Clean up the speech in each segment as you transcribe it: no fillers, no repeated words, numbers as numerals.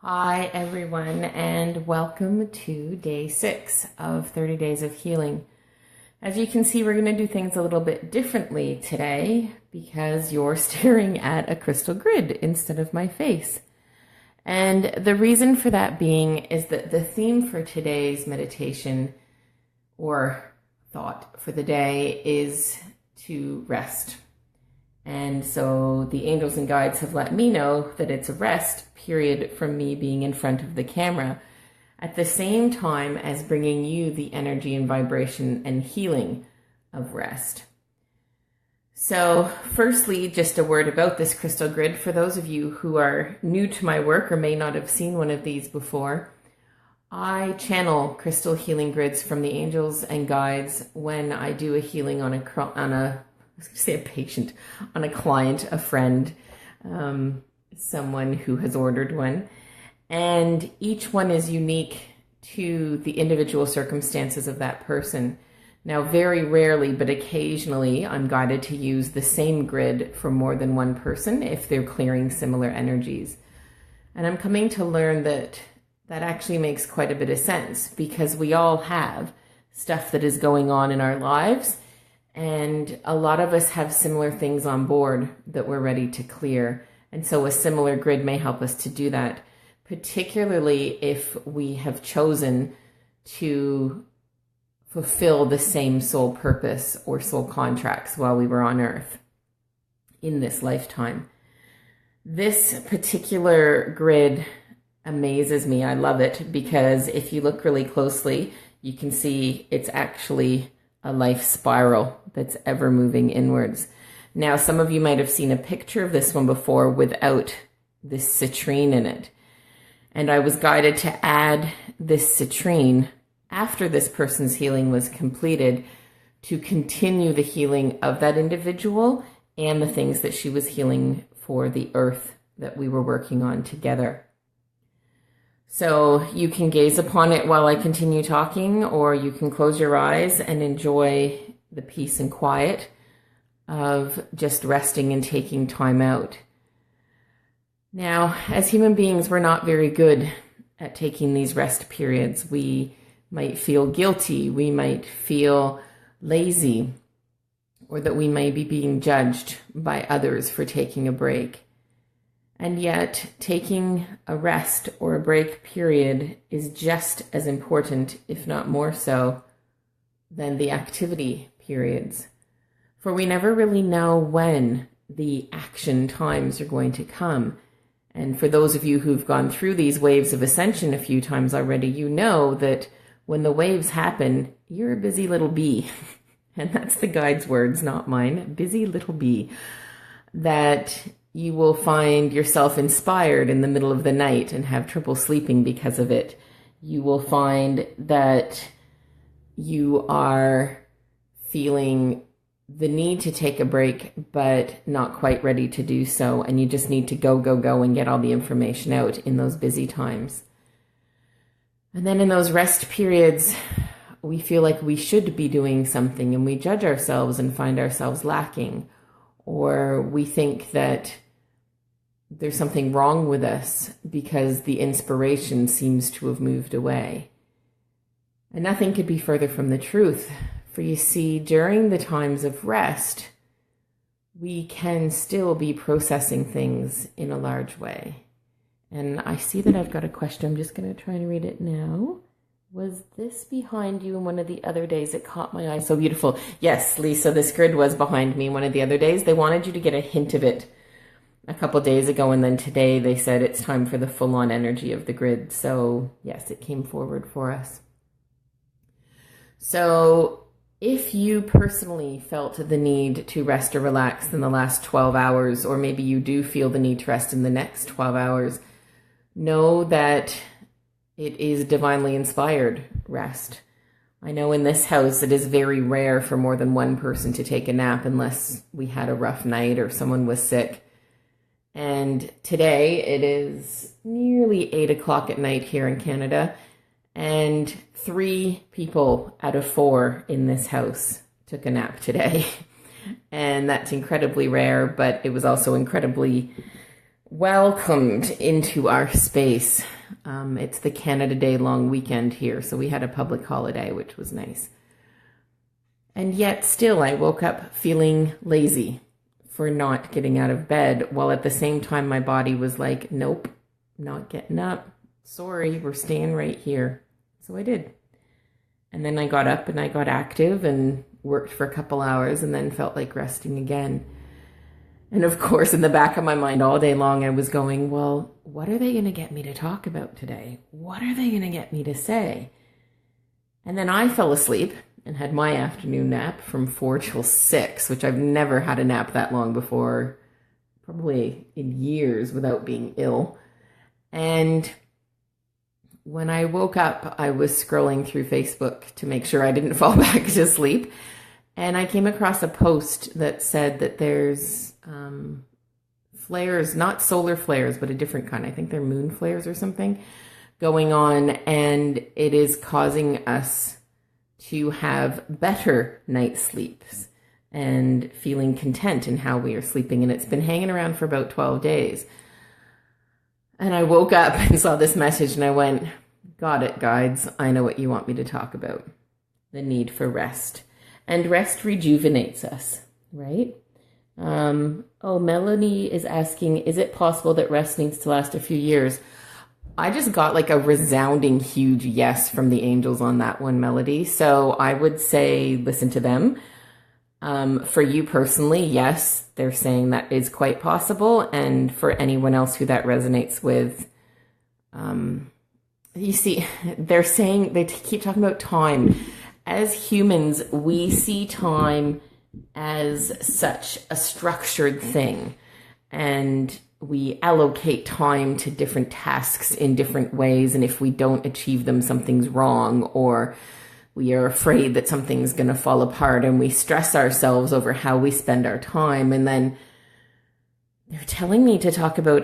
Hi everyone, and welcome to day 6 of 30 days of healing. As you can see, we're going to do things a little bit differently today because you're staring at a crystal grid instead of my face. And the reason for that being is that the theme for today's meditation or thought for the day is to rest. And so the angels and guides have let me know that it's a rest period from me being in front of the camera at the same time as bringing you the energy and vibration and healing of rest. So firstly, just a word about this crystal grid. For those of you who are new to my work or may not have seen one of these before, I channel crystal healing grids from the angels and guides when I do a healing on a patient, on a client, a friend, someone who has ordered one. And each one is unique to the individual circumstances of that person. Now, very rarely, but occasionally, I'm guided to use the same grid for more than one person if they're clearing similar energies. And I'm coming to learn that that actually makes quite a bit of sense because we all have stuff that is going on in our lives. And a lot of us have similar things on board that we're ready to clear. And so a similar grid may help us to do that, particularly if we have chosen to fulfill the same soul purpose or soul contracts while we were on earth in this lifetime. This particular grid amazes me. I love it because if you look really closely, you can see it's actually a life spiral that's ever moving inwards. Now, some of you might have seen a picture of this one before without this citrine in it. And I was guided to add this citrine after this person's healing was completed to continue the healing of that individual and the things that she was healing for the earth that we were working on together. So you can gaze upon it while I continue talking, or you can close your eyes and enjoy the peace and quiet of just resting and taking time out. Now, as human beings, we're not very good at taking these rest periods. We might feel guilty, we might feel lazy, or that we may be being judged by others for taking a break. And yet, taking a rest or a break period is just as important, if not more so, than the activity periods. For we never really know when the action times are going to come. And for those of you who've gone through these waves of ascension a few times already, you know that when the waves happen, you're a busy little bee. And that's the guide's words, not mine. Busy little bee. That you will find yourself inspired in the middle of the night and have trouble sleeping because of it. You will find that you are feeling the need to take a break, but not quite ready to do so. And you just need to go and get all the information out in those busy times. And then in those rest periods, we feel like we should be doing something and we judge ourselves and find ourselves lacking. Or we think that there's something wrong with us because the inspiration seems to have moved away. And nothing could be further from the truth. For you see, during the times of rest, we can still be processing things in a large way. And I see that I've got a question. I'm just going to try and read it now. Was this behind you in one of the other days? It caught my eye. So beautiful. Yes, Lisa, this grid was behind me one of the other days. They wanted you to get a hint of it a couple days ago, and then today they said it's time for the full-on energy of the grid. So yes, it came forward for us. So if you personally felt the need to rest or relax in the last 12 hours, or maybe you do feel the need to rest in the next 12 hours, know that it is divinely inspired rest. I know in this house it is very rare for more than one person to take a nap unless we had a rough night or someone was sick. And today it is nearly 8 o'clock at night here in Canada, and 3 people out of 4 in this house took a nap today. And that's incredibly rare, but it was also incredibly welcomed into our space. It's the Canada Day long weekend here, so we had a public holiday, which was nice. And yet still I woke up feeling lazy for not getting out of bed, while at the same time my body was like, nope, not getting up. Sorry, we're staying right here. So I did. And then I got up and I got active and worked for a couple hours and then felt like resting again. And of course, in the back of my mind all day long, I was going, well, what are they going to get me to talk about today? What are they going to get me to say? And then I fell asleep and had my afternoon nap from 4 till 6, which I've never had a nap that long before, probably in years without being ill. And when I woke up, I was scrolling through Facebook to make sure I didn't fall back to sleep. And I came across a post that said that there's flares, not solar flares, but a different kind. I think they're moon flares or something going on. And it is causing us to have better night sleeps and feeling content in how we are sleeping. And it's been hanging around for about 12 days. And I woke up and saw this message and I went, got it, guides. I know what you want me to talk about. The need for rest. And rest rejuvenates us, right? Melanie is asking, is it possible that rest needs to last a few years? I just got like a resounding huge yes from the angels on that one, Melody. So I would say listen to them. For you personally, yes, they're saying that is quite possible. And for anyone else who that resonates with, you see, they're saying, they keep talking about time. As humans, we see time as such a structured thing. And we allocate time to different tasks in different ways. And if we don't achieve them, something's wrong, or we are afraid that something's going to fall apart, and we stress ourselves over how we spend our time. And then they're telling me to talk about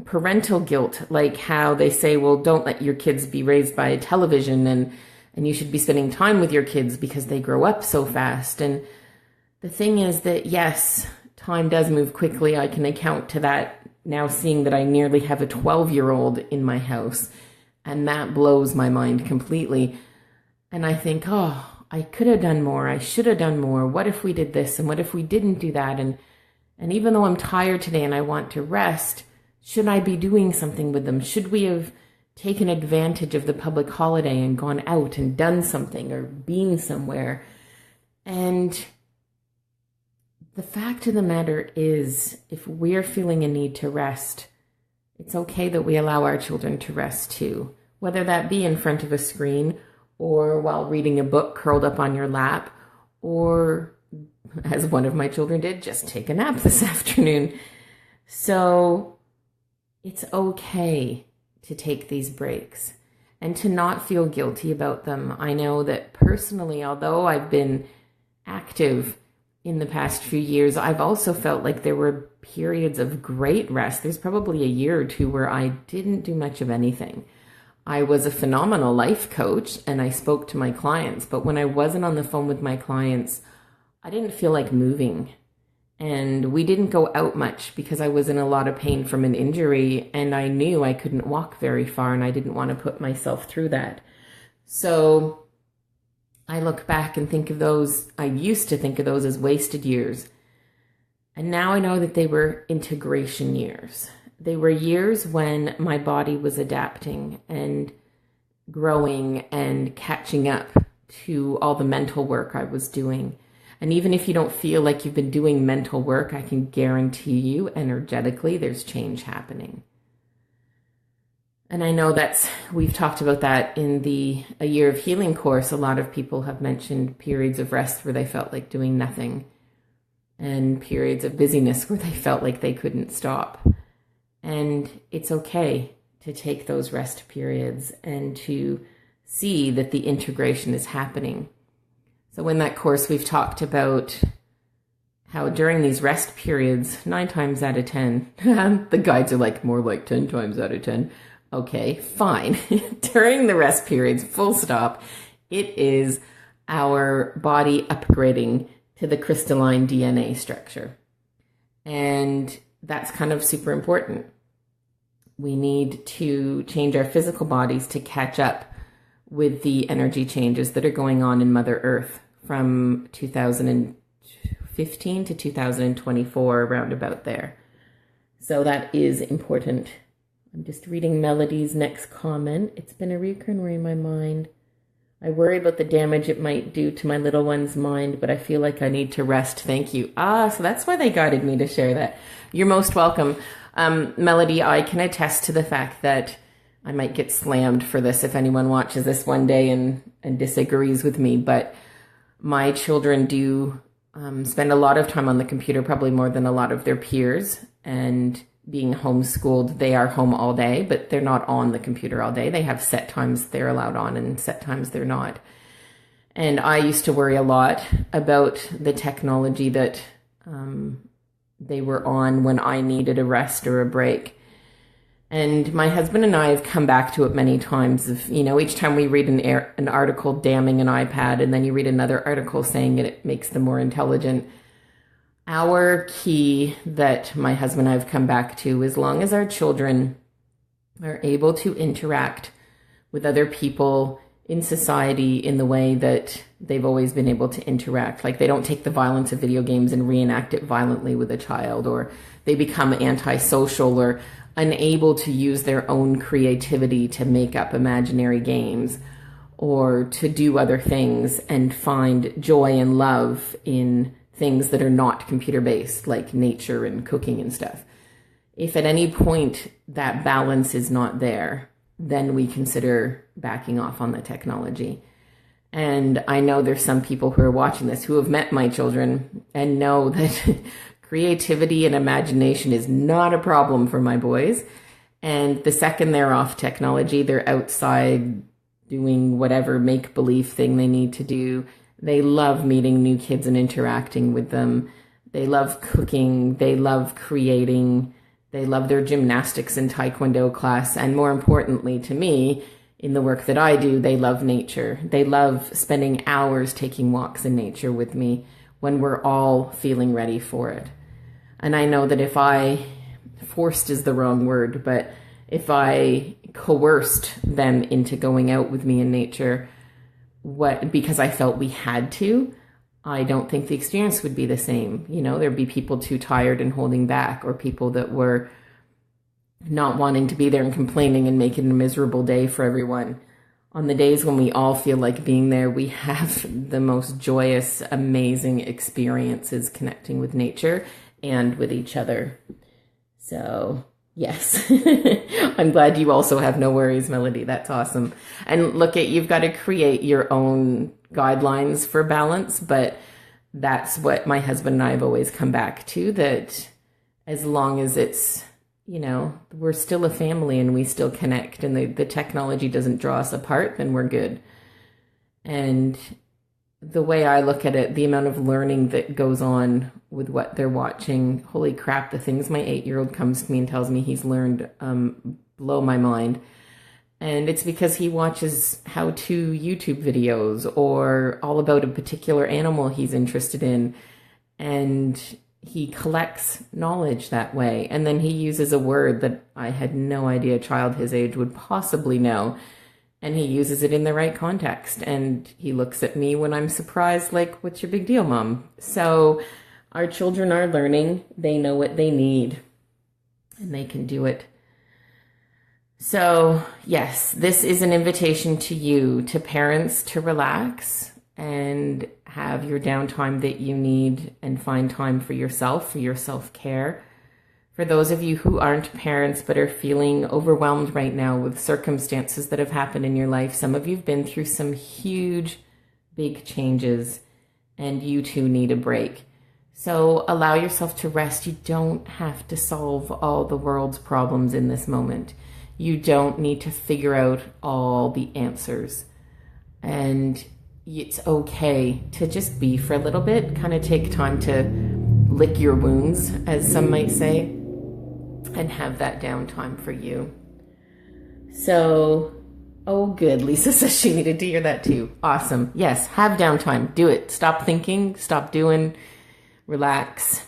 parental guilt, like how they say, well, don't let your kids be raised by a television, and you should be spending time with your kids because they grow up so fast. And the thing is that, yes, time does move quickly. I can account to that now, seeing that I nearly have a 12-year-old in my house, and that blows my mind completely. And I think, oh, I could have done more. I should have done more. What if we did this? And what if we didn't do that? And even though I'm tired today and I want to rest, should I be doing something with them? Should we have taken advantage of the public holiday and gone out and done something or been somewhere? And the fact of the matter is, if we're feeling a need to rest, it's okay that we allow our children to rest too, whether that be in front of a screen or while reading a book curled up on your lap, or as one of my children did, just take a nap this afternoon. So it's okay to take these breaks and to not feel guilty about them. I know that personally, although I've been active in the past few years, I've also felt like there were periods of great rest. There's probably a year or two where I didn't do much of anything. I was a phenomenal life coach and I spoke to my clients, but when I wasn't on the phone with my clients, I didn't feel like moving. And we didn't go out much because I was in a lot of pain from an injury, and I knew I couldn't walk very far, and I didn't want to put myself through that. So I look back and think of those, I used to think of those as wasted years. And now I know that they were integration years. They were years when my body was adapting and growing and catching up to all the mental work I was doing. And even if you don't feel like you've been doing mental work, I can guarantee you energetically there's change happening. And I know we've talked about that in the A Year of Healing course. A lot of people have mentioned periods of rest where they felt like doing nothing, and periods of busyness where they felt like they couldn't stop. And it's okay to take those rest periods and to see that the integration is happening. So in that course, we've talked about how during these rest periods, 9 times out of 10, the guides are like, more like 10 times out of 10. Okay, fine. During the rest periods, full stop, it is our body upgrading to the crystalline DNA structure. And that's kind of super important. We need to change our physical bodies to catch up with the energy changes that are going on in Mother Earth from 2015 to 2024, around about there. So that is important. I'm just reading Melody's next comment. It's been a recurring in my mind. I worry about the damage it might do to my little one's mind, but I feel like I need to rest. Thank you. So that's why they guided me to share that. You're most welcome. Melody, I can attest to the fact that I might get slammed for this if anyone watches this one day and disagrees with me, but my children do spend a lot of time on the computer, probably more than a lot of their peers, and being homeschooled, they are home all day, but they're not on the computer all day. They have set times they're allowed on and set times they're not. And I used to worry a lot about the technology that they were on when I needed a rest or a break. And my husband and I have come back to it many times. Each time we read an article damning an iPad, and then you read another article saying it makes them more intelligent. Our key that my husband and I have come back to, as long as our children are able to interact with other people in society in the way that they've always been able to interact, like they don't take the violence of video games and reenact it violently with a child, or they become antisocial or unable to use their own creativity to make up imaginary games or to do other things and find joy and love in things that are not computer-based, like nature and cooking and stuff. If at any point that balance is not there, then we consider backing off on the technology. And I know there's some people who are watching this who have met my children and know that creativity and imagination is not a problem for my boys. And the second they're off technology, they're outside doing whatever make-believe thing they need to do. They love meeting new kids and interacting with them. They love cooking. They love creating. They love their gymnastics and taekwondo class. And more importantly to me, in the work that I do, they love nature. They love spending hours taking walks in nature with me when we're all feeling ready for it. And I know that if I, forced is the wrong word, but if I coerced them into going out with me in nature, because I felt we had to, I don't think the experience would be the same. There'd be people too tired and holding back, or people that were not wanting to be there and complaining and making it a miserable day for everyone. On the days when we all feel like being there, we have the most joyous, amazing experiences connecting with nature and with each other. So yes, I'm glad you also have no worries, Melody. That's awesome. And you've got to create your own guidelines for balance, but that's what my husband and I have always come back to, that as long as it's, we're still a family and we still connect and the technology doesn't draw us apart, then we're good. And the way I look at it, the amount of learning that goes on with what they're watching, holy crap, the things my 8-year-old comes to me and tells me he's learned blow my mind. And it's because he watches how-to YouTube videos or all about a particular animal he's interested in. And he collects knowledge that way. And then he uses a word that I had no idea a child his age would possibly know. And he uses it in the right context. And he looks at me when I'm surprised, like, what's your big deal, Mom? So our children are learning. They know what they need. And they can do it. So, yes, this is an invitation to you, to parents, to relax and have your downtime that you need and find time for yourself, for your self-care. For those of you who aren't parents but are feeling overwhelmed right now with circumstances that have happened in your life, some of you have been through some huge, big changes, and you too need a break. So allow yourself to rest. You don't have to solve all the world's problems in this moment. You don't need to figure out all the answers. And it's okay to just be for a little bit, kind of take time to lick your wounds, as some might say, and have that downtime for you. So, oh good, Lisa says she needed to hear that too. Awesome. Yes, have downtime. Do it. Stop thinking, stop doing, relax.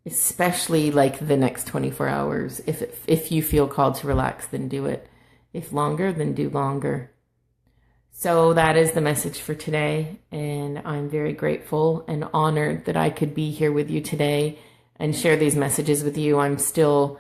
especially like the next 24 hours. If you feel called to relax, then do it. If longer, then do longer. So that is the message for today, and I'm very grateful and honored that I could be here with you today and share these messages with you. I'm still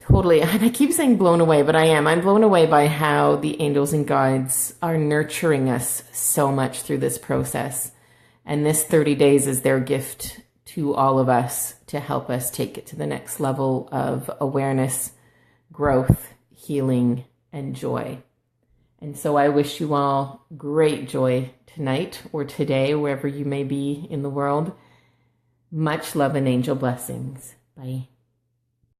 totally, and I keep saying blown away, but I am. I'm blown away by how the angels and guides are nurturing us so much through this process. And this 30 days is their gift to all of us to help us take it to the next level of awareness, growth, healing, and joy. And so I wish you all great joy tonight or today, wherever you may be in the world. Much love and angel blessings. Bye.